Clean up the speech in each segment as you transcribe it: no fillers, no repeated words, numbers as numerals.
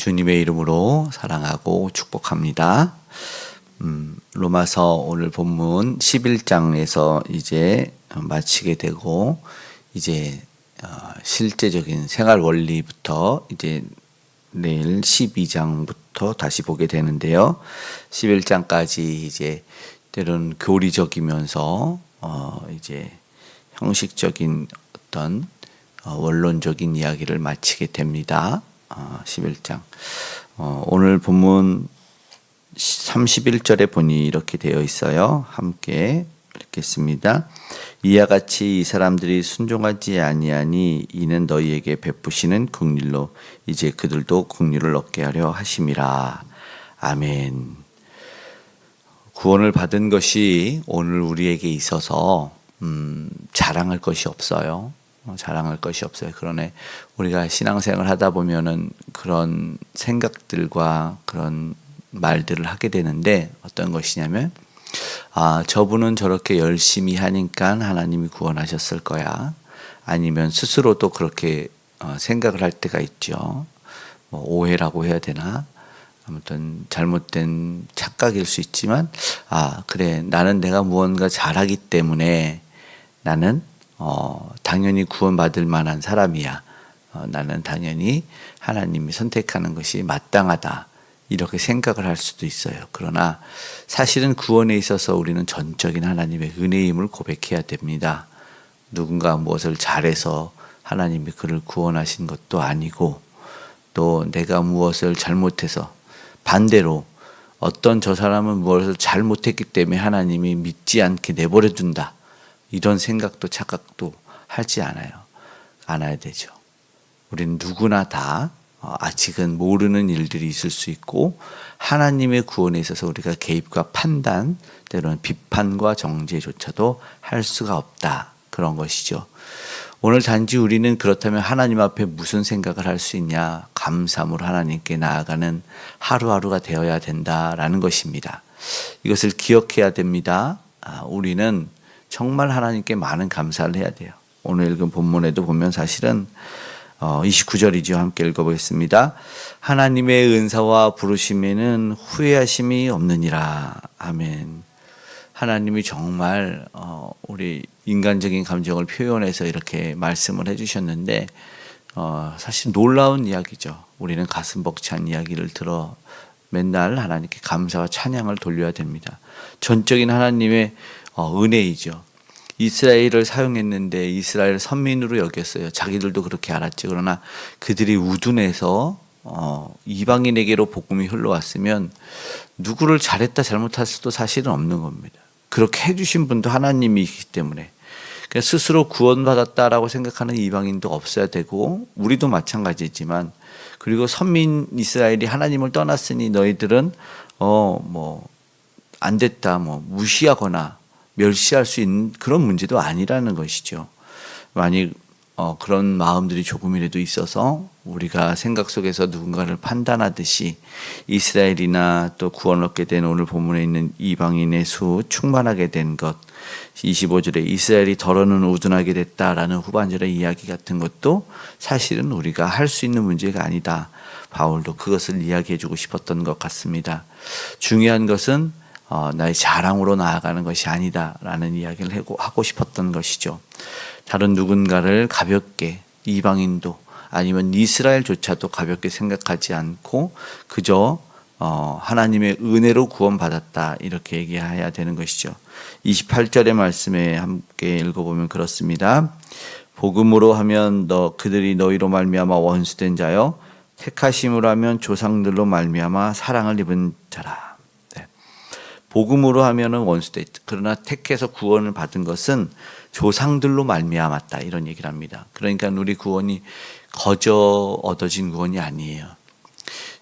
주님의 이름으로 사랑하고 축복합니다. 로마서 오늘 본문 11장에서 이제 마치게 되고 이제 실제적인 생활 원리부터 이제 내일 12장부터 다시 보게 되는데요. 11장까지 이제 때로는 교리적이면서 이제 형식적인 어떤 원론적인 이야기를 마치게 됩니다. 11장. 오늘 본문 31절에 보니 이렇게 되어 있어요. 함께 읽겠습니다. 이와 같이 이 사람들이 순종하지 아니하니 이는 너희에게 베푸시는 긍휼로 이제 그들도 긍휼을 얻게 하려 하심이라. 아멘. 구원을 받은 것이 오늘 우리에게 있어서 자랑할 것이 없어요. 자랑할 것이 없어요. 그러네 우리가 신앙생활을 하다 보면은 그런 생각들과 그런 말들을 하게 되는데 어떤 것이냐면 저분은 저렇게 열심히 하니까 하나님이 구원하셨을 거야. 아니면 스스로도 그렇게 생각을 할 때가 있죠. 뭐 오해라고 해야 되나? 아무튼 잘못된 착각일 수 있지만 그래 나는 내가 무언가 잘하기 때문에 나는 당연히 구원받을 만한 사람이야. 나는 당연히 하나님이 선택하는 것이 마땅하다. 이렇게 생각을 할 수도 있어요. 그러나 사실은 구원에 있어서 우리는 전적인 하나님의 은혜임을 고백해야 됩니다. 누군가 무엇을 잘해서 하나님이 그를 구원하신 것도 아니고 또 내가 무엇을 잘못해서 반대로 어떤 저 사람은 무엇을 잘못했기 때문에 하나님이 믿지 않게 내버려 둔다. 이런 생각도 착각도 하지 않아야 되죠. 우리는 누구나 다 아직은 모르는 일들이 있을 수 있고 하나님의 구원에 있어서 우리가 개입과 판단, 때로는 비판과 정죄조차도 할 수가 없다. 그런 것이죠. 오늘 단지 우리는 그렇다면 하나님 앞에 무슨 생각을 할 수 있냐? 감사함으로 하나님께 나아가는 하루하루가 되어야 된다라는 것입니다. 이것을 기억해야 됩니다. 우리는 정말 하나님께 많은 감사를 해야 돼요. 오늘 읽은 본문에도 보면 사실은 29절이죠. 함께 읽어보겠습니다. 하나님의 은사와 부르심에는 후회하심이 없느니라. 아멘. 하나님이 정말 우리 인간적인 감정을 표현해서 이렇게 말씀을 해주셨는데 사실 놀라운 이야기죠. 우리는 가슴 벅찬 이야기를 들어 맨날 하나님께 감사와 찬양을 돌려야 됩니다. 전적인 하나님의 은혜이죠. 이스라엘을 사용했는데 이스라엘 선민으로 여겼어요. 자기들도 그렇게 알았죠. 그러나 그들이 우둔해서 이방인에게로 복음이 흘러왔으면 누구를 잘했다 잘못했어도 사실은 없는 겁니다. 그렇게 해주신 분도 하나님이기 때문에 스스로 구원받았다라고 생각하는 이방인도 없어야 되고 우리도 마찬가지지만 그리고 선민 이스라엘이 하나님을 떠났으니 너희들은 안 됐다 무시하거나 멸시할 수 있는 그런 문제도 아니라는 것이죠. 만약 그런 마음들이 조금이라도 있어서 우리가 생각 속에서 누군가를 판단하듯이 이스라엘이나 또 구원 얻게 된 오늘 본문에 있는 이방인의 수 충만하게 된 것 25절에 이스라엘이 더러는 우둔하게 됐다라는 후반절의 이야기 같은 것도 사실은 우리가 할 수 있는 문제가 아니다. 바울도 그것을 이야기해 주고 싶었던 것 같습니다. 중요한 것은 나의 자랑으로 나아가는 것이 아니다라는 이야기를 하고 싶었던 것이죠. 다른 누군가를 가볍게 이방인도 아니면 이스라엘조차도 가볍게 생각하지 않고 그저 하나님의 은혜로 구원받았다 이렇게 얘기해야 되는 것이죠. 28절의 말씀에 함께 읽어보면 그렇습니다. 복음으로 하면 그들이 너희로 말미암아 원수된 자여 택하심으로 하면 조상들로 말미암아 사랑을 입은 자라. 복음으로 하면은 원수돼. 그러나 택해서 구원을 받은 것은 조상들로 말미암았다 이런 얘기를 합니다. 그러니까 우리 구원이 거저 얻어진 구원이 아니에요.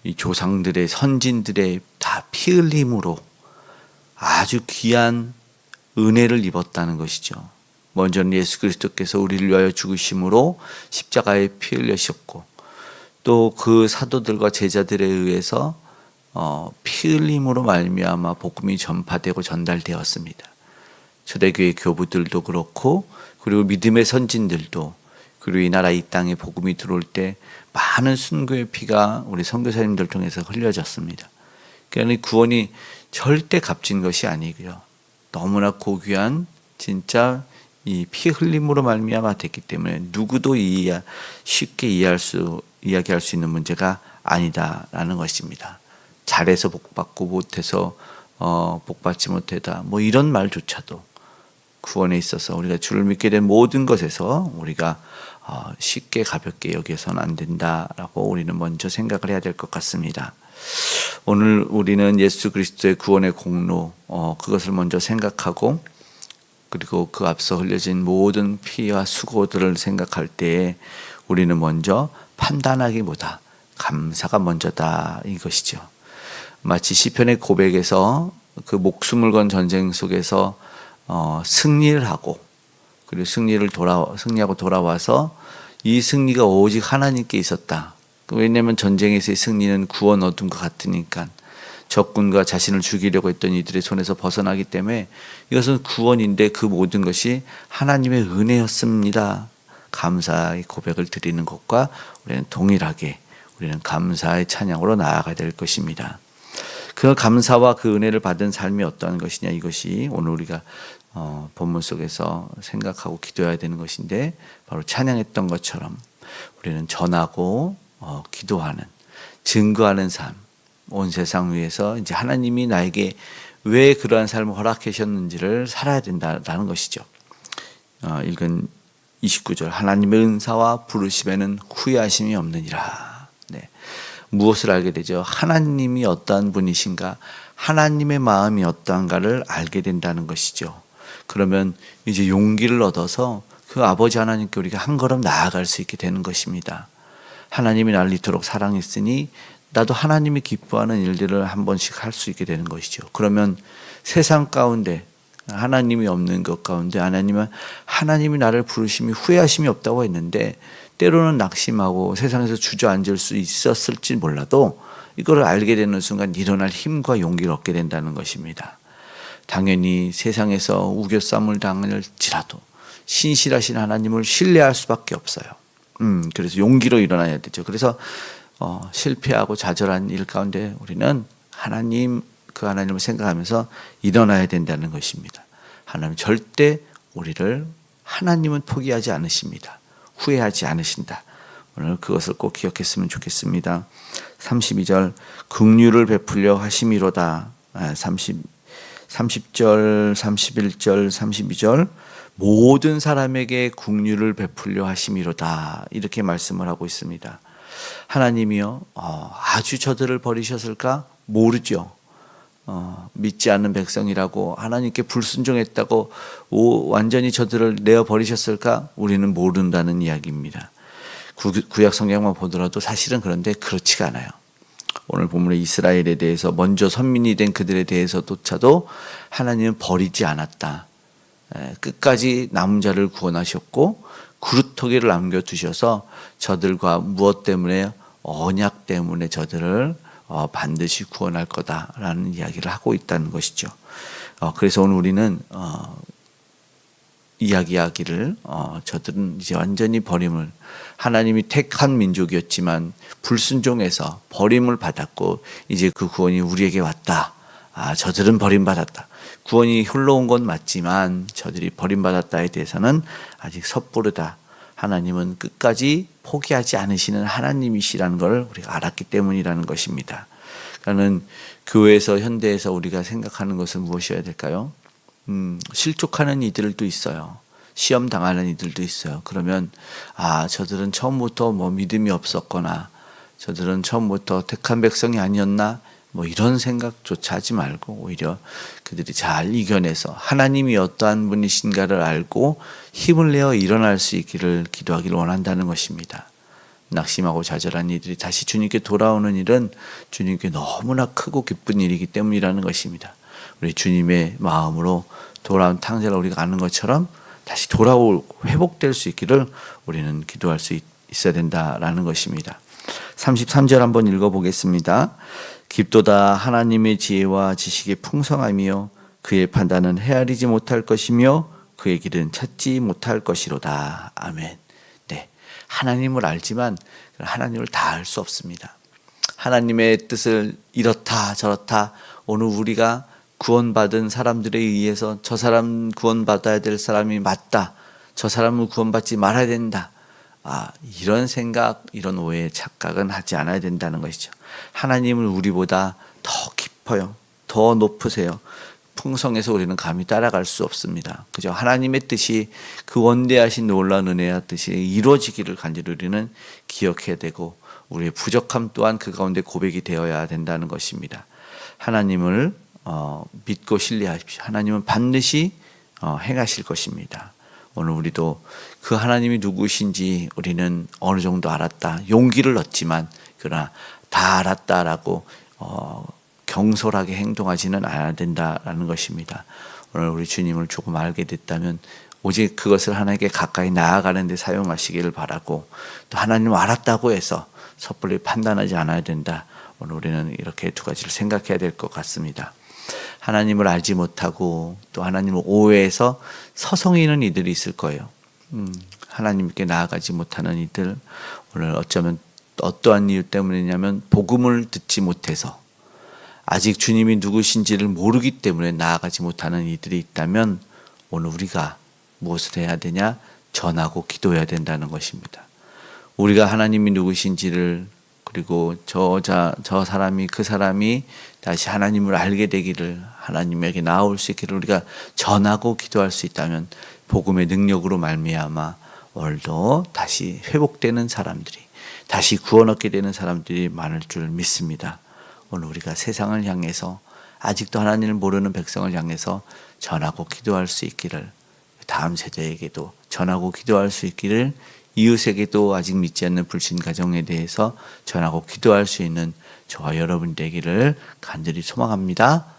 이 조상들의 선진들의 다 피 흘림으로 아주 귀한 은혜를 입었다는 것이죠. 먼저는 예수 그리스도께서 우리를 위하여 죽으심으로 십자가에 피 흘리셨고 또 그 사도들과 제자들에 의해서 피 흘림으로 말미암아 복음이 전파되고 전달되었습니다. 초대교회 교부들도 그렇고 그리고 믿음의 선진들도 그리고 이 나라 이 땅에 복음이 들어올 때 많은 순교의 피가 우리 선교사님들 통해서 흘려졌습니다. 그러니까 구원이 절대 값진 것이 아니고요. 너무나 고귀한 진짜 이 피 흘림으로 말미암아 됐기 때문에 누구도 쉽게 이야기할 수 있는 문제가 아니다라는 것입니다. 잘해서 복받고 못해서 복받지 못하다 뭐 이런 말조차도 구원에 있어서 우리가 주를 믿게 된 모든 것에서 우리가 쉽게 가볍게 여기서는 안 된다라고 우리는 먼저 생각을 해야 될 것 같습니다. 오늘 우리는 예수 그리스도의 구원의 공로 그것을 먼저 생각하고 그리고 그 앞서 흘려진 모든 피와 수고들을 생각할 때에 우리는 먼저 판단하기보다 감사가 먼저다 이것이죠. 마치 시편의 고백에서 그 목숨을 건 전쟁 속에서 승리를 하고 그리고 승리하고 돌아와서 이 승리가 오직 하나님께 있었다. 왜냐하면 전쟁에서의 승리는 구원 얻은 것 같으니까 적군과 자신을 죽이려고 했던 이들의 손에서 벗어나기 때문에 이것은 구원인데 그 모든 것이 하나님의 은혜였습니다. 감사의 고백을 드리는 것과 우리는 동일하게 우리는 감사의 찬양으로 나아가야 될 것입니다. 그 감사와 그 은혜를 받은 삶이 어떠한 것이냐 이것이 오늘 우리가 본문 속에서 생각하고 기도해야 되는 것인데 바로 찬양했던 것처럼 우리는 전하고 기도하는 증거하는 삶 온 세상 위에서 이제 하나님이 나에게 왜 그러한 삶을 허락하셨는지를 살아야 된다라는 것이죠. 읽은 29절 하나님의 은사와 부르심에는 후회하심이 없느니라. 네. 무엇을 알게 되죠? 하나님이 어떠한 분이신가 하나님의 마음이 어떠한가를 알게 된다는 것이죠. 그러면 이제 용기를 얻어서 그 아버지 하나님께 우리가 한 걸음 나아갈 수 있게 되는 것입니다. 하나님이 나를 이토록 사랑했으니 나도 하나님이 기뻐하는 일들을 한 번씩 할 수 있게 되는 것이죠. 그러면 세상 가운데 하나님이 없는 것 가운데 하나님이 나를 부르심이 후회하심이 없다고 했는데 때로는 낙심하고 세상에서 주저앉을 수 있었을지 몰라도 이거를 알게 되는 순간 일어날 힘과 용기를 얻게 된다는 것입니다. 당연히 세상에서 우겨쌈을 당할지라도 신실하신 하나님을 신뢰할 수밖에 없어요. 그래서 용기로 일어나야 되죠. 그래서 실패하고 좌절한 일 가운데 우리는 그 하나님을 생각하면서 일어나야 된다는 것입니다. 하나님 절대 하나님은 포기하지 않으십니다. 후회하지 않으신다. 오늘 그것을 꼭 기억했으면 좋겠습니다. 32절 긍휼을 베풀려 하심이로다. 30절, 31절, 32절 모든 사람에게 긍휼을 베풀려 하심이로다. 이렇게 말씀을 하고 있습니다. 하나님이요 아주 저들을 버리셨을까? 모르죠. 믿지 않는 백성이라고 하나님께 불순종했다고 완전히 저들을 내어 버리셨을까? 우리는 모른다는 이야기입니다. 구약 성경만 보더라도 사실은 그런데 그렇지가 않아요. 오늘 본문의 이스라엘에 대해서 먼저 선민이 된 그들에 대해서조차도 하나님은 버리지 않았다. 끝까지 남은 자를 구원하셨고 구루터기를 남겨두셔서 저들과 무엇 때문에 언약 때문에 저들을 반드시 구원할 거다라는 이야기를 하고 있다는 것이죠. 그래서 오늘 우리는 이야기하기를 저들은 이제 완전히 버림을 하나님이 택한 민족이었지만 불순종해서 버림을 받았고 이제 그 구원이 우리에게 왔다. 저들은 버림받았다. 구원이 흘러온 건 맞지만 저들이 버림받았다에 대해서는 아직 섣부르다. 하나님은 끝까지 포기하지 않으시는 하나님이시라는 걸 우리가 알았기 때문이라는 것입니다. 그러니까 교회에서 현대에서 우리가 생각하는 것은 무엇이어야 될까요? 실족하는 이들도 있어요. 시험 당하는 이들도 있어요. 그러면 저들은 처음부터 믿음이 없었거나 저들은 처음부터 택한 백성이 아니었나 뭐 이런 생각조차 하지 말고 오히려 그들이 잘 이겨내서 하나님이 어떠한 분이신가를 알고 힘을 내어 일어날 수 있기를 기도하기를 원한다는 것입니다. 낙심하고 좌절한 이들이 다시 주님께 돌아오는 일은 주님께 너무나 크고 기쁜 일이기 때문이라는 것입니다. 우리 주님의 마음으로 돌아온 탕자를 우리가 아는 것처럼 다시 회복될 수 있기를 우리는 기도할 수 있어야 된다라는 것입니다. 33절 한번 읽어보겠습니다. 깊도다 하나님의 지혜와 지식의 풍성함이요 그의 판단은 헤아리지 못할 것이며 그의 길은 찾지 못할 것이로다. 아멘. 네, 하나님을 알지만 하나님을 다 알 수 없습니다. 하나님의 뜻을 이렇다 저렇다 오늘 우리가 구원받은 사람들에 의해서 저 사람 구원받아야 될 사람이 맞다. 저 사람은 구원받지 말아야 된다. 이런 생각, 이런 오해의 착각은 하지 않아야 된다는 것이죠. 하나님은 우리보다 더 깊어요. 더 높으세요. 풍성해서 우리는 감히 따라갈 수 없습니다. 그죠? 하나님의 뜻이 그 원대하신 놀라운 은혜와 뜻이 이루어지기를 간절히 우리는 기억해야 되고 우리의 부족함 또한 그 가운데 고백이 되어야 된다는 것입니다. 하나님을 믿고 신뢰하십시오. 하나님은 반드시 행하실 것입니다. 오늘 우리도 그 하나님이 누구신지 우리는 어느 정도 알았다. 용기를 얻지만 그러나 다 알았다라고 경솔하게 행동하지는 않아야 된다라는 것입니다. 오늘 우리 주님을 조금 알게 됐다면 오직 그것을 하나님께 가까이 나아가는 데 사용하시기를 바라고 또 하나님을 알았다고 해서 섣불리 판단하지 않아야 된다. 오늘 우리는 이렇게 두 가지를 생각해야 될 것 같습니다. 하나님을 알지 못하고 또 하나님을 오해해서 서성이는 이들이 있을 거예요. 하나님께 나아가지 못하는 이들, 오늘 어쩌면 어떠한 이유 때문이냐면 복음을 듣지 못해서 아직 주님이 누구신지를 모르기 때문에 나아가지 못하는 이들이 있다면 오늘 우리가 무엇을 해야 되냐? 전하고 기도해야 된다는 것입니다. 우리가 하나님이 누구신지를 그리고 저 사람이 그 사람이 다시 하나님을 알게 되기를 하나님에게 나아올 수 있기를 우리가 전하고 기도할 수 있다면 복음의 능력으로 말미암아 오늘도 다시 회복되는 사람들이 다시 구원 얻게 되는 사람들이 많을 줄 믿습니다. 오늘 우리가 세상을 향해서 아직도 하나님을 모르는 백성을 향해서 전하고 기도할 수 있기를 다음 세대에게도 전하고 기도할 수 있기를 이웃에게도 아직 믿지 않는 불신 가정에 대해서 전하고 기도할 수 있는 저와 여러분 되기를 간절히 소망합니다.